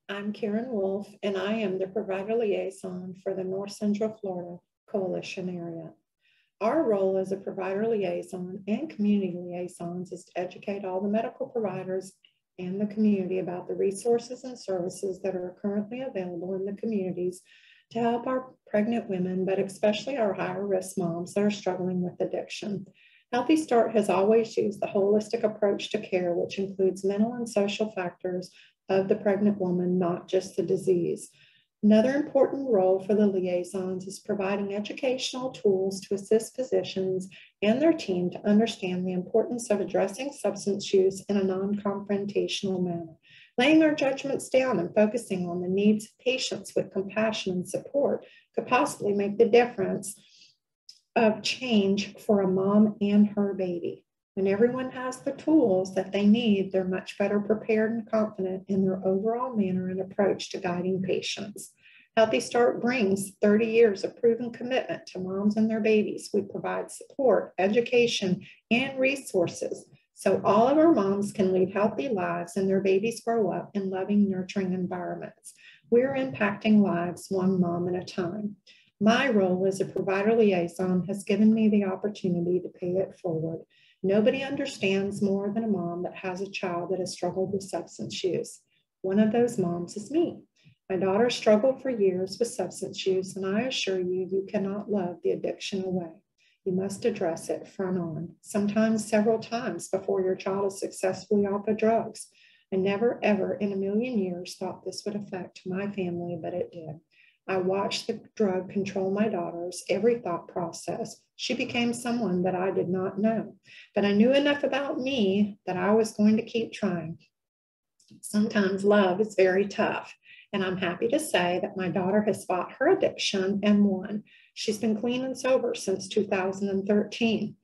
I'm Karen Woulf, and I am the Provider Liaison for the North Central Florida Coalition area. Our role as a Provider Liaison and Community Liaisons is to educate all the medical providers and the community about the resources and services that are currently available in the communities to help our pregnant women, but especially our higher risk moms that are struggling with addiction. Healthy Start has always used the holistic approach to care, which includes mental and social factors of the pregnant woman, not just the disease. Another important role for the liaisons is providing educational tools to assist physicians and their team to understand the importance of addressing substance use in a non-confrontational manner. Laying our judgments down and focusing on the needs of patients with compassion and support could possibly make the difference of change for a mom and her baby. When everyone has the tools that they need, they're much better prepared and confident in their overall manner and approach to guiding patients. Healthy Start brings 30 years of proven commitment to moms and their babies. We provide support, education, and resources so all of our moms can lead healthy lives and their babies grow up in loving, nurturing environments. We're impacting lives one mom at a time. My role as a provider liaison has given me the opportunity to pay it forward. Nobody understands more than a mom that has a child that has struggled with substance use. One of those moms is me. My daughter struggled for years with substance use, and I assure you, you cannot love the addiction away. You must address it front on, sometimes several times before your child is successfully off of drugs. I never, ever in a million years thought this would affect my family, but it did. I watched the drug control my daughter's every thought process. She became someone that I did not know, but I knew enough about me that I was going to keep trying. Sometimes love is very tough, and I'm happy to say that my daughter has fought her addiction and won. She's been clean and sober since 2013.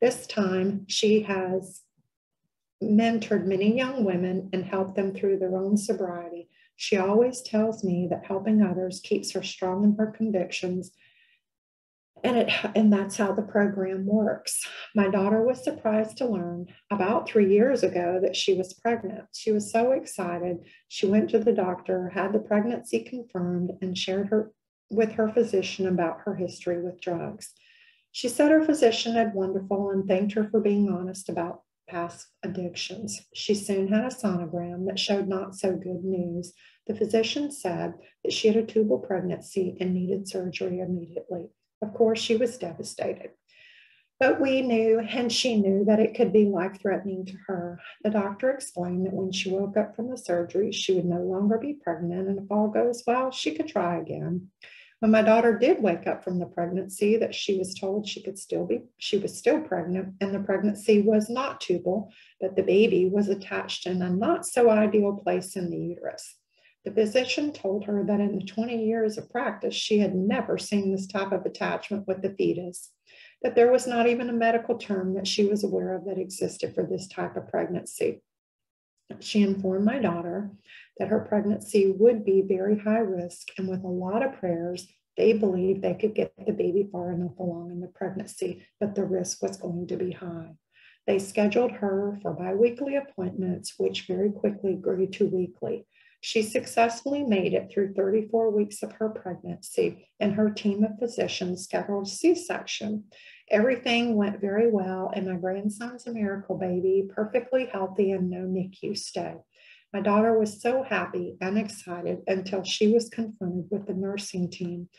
This time, she has mentored many young women and helped them through their own sobriety. She always tells me that helping others keeps her strong in her convictions, and that's how the program works. My daughter was surprised to learn about 3 years ago that she was pregnant. She was so excited. She went to the doctor, had the pregnancy confirmed, and shared with her physician about her history with drugs. She said her physician had wonderful and thanked her for being honest about past addictions. She soon had a sonogram that showed not so good news. The physician said that she had a tubal pregnancy and needed surgery immediately. Of course, she was devastated. But we knew, and she knew, that it could be life-threatening to her. The doctor explained that when she woke up from the surgery, she would no longer be pregnant, and if all goes well, she could try again. When my daughter did wake up from the pregnancy, that she was told she was still pregnant, and the pregnancy was not tubal, but the baby was attached in a not so ideal place in the uterus. The physician told her that in the 20 years of practice, she had never seen this type of attachment with the fetus, that there was not even a medical term that she was aware of that existed for this type of pregnancy. She informed my daughter that her pregnancy would be very high risk, and with a lot of prayers, they believed they could get the baby far enough along in the pregnancy, but the risk was going to be high. They scheduled her for biweekly appointments, which very quickly grew to weekly. She successfully made it through 34 weeks of her pregnancy, and her team of physicians scheduled a C-section. Everything went very well, and my grandson's a miracle baby, perfectly healthy and no NICU stay. My daughter was so happy and excited until she was confronted with the nursing team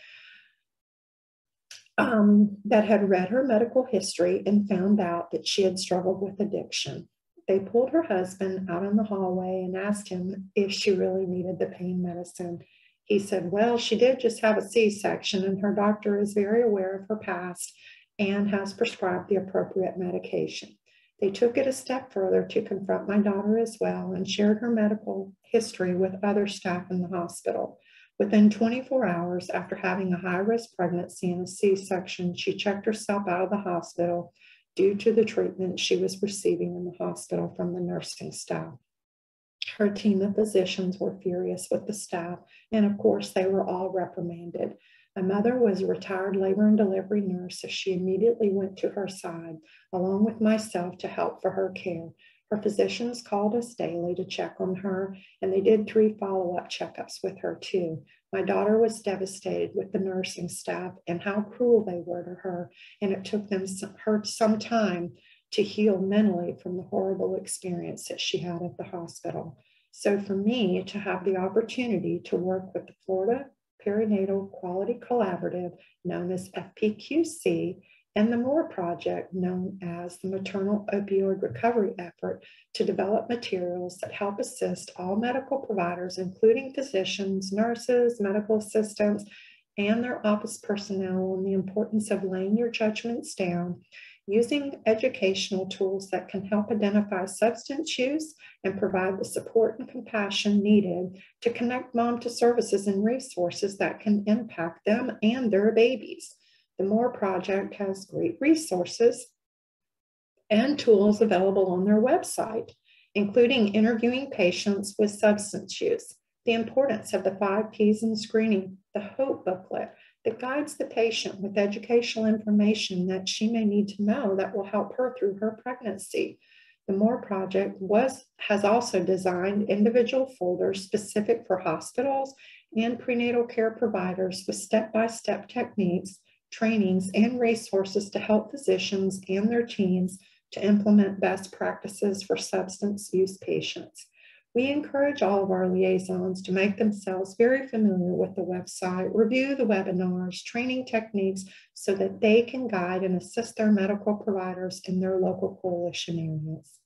that had read her medical history and found out that she had struggled with addiction. They pulled her husband out in the hallway and asked him if she really needed the pain medicine. He said, well, she did just have a C-section, and her doctor is very aware of her past and has prescribed the appropriate medication. They took it a step further to confront my daughter as well and shared her medical history with other staff in the hospital. Within 24 hours after having a high-risk pregnancy and a C-section, she checked herself out of the hospital due to the treatment she was receiving in the hospital from the nursing staff. Her team of physicians were furious with the staff, and of course, they were all reprimanded. My mother was a retired labor and delivery nurse, so she immediately went to her side, along with myself, to help for her care. Her physicians called us daily to check on her, and they did 3 follow-up checkups with her too. My daughter was devastated with the nursing staff and how cruel they were to her, and it took her some time to heal mentally from the horrible experience that she had at the hospital. So for me to have the opportunity to work with the Florida Perinatal Quality Collaborative, known as FPQC, and the MORE project, known as the Maternal Opioid Recovery Effort, to develop materials that help assist all medical providers, including physicians, nurses, medical assistants, and their office personnel, on the importance of laying your judgments down, using educational tools that can help identify substance use and provide the support and compassion needed to connect mom to services and resources that can impact them and their babies. The MORE project has great resources and tools available on their website, including interviewing patients with substance use, the importance of the 5 Ps in screening, the HOPE booklet that guides the patient with educational information that she may need to know that will help her through her pregnancy. The MORE project has also designed individual folders specific for hospitals and prenatal care providers with step-by-step techniques, trainings, and resources to help physicians and their teams to implement best practices for substance use patients. We encourage all of our liaisons to make themselves very familiar with the website, review the webinars, training techniques, so that they can guide and assist their medical providers in their local coalition areas.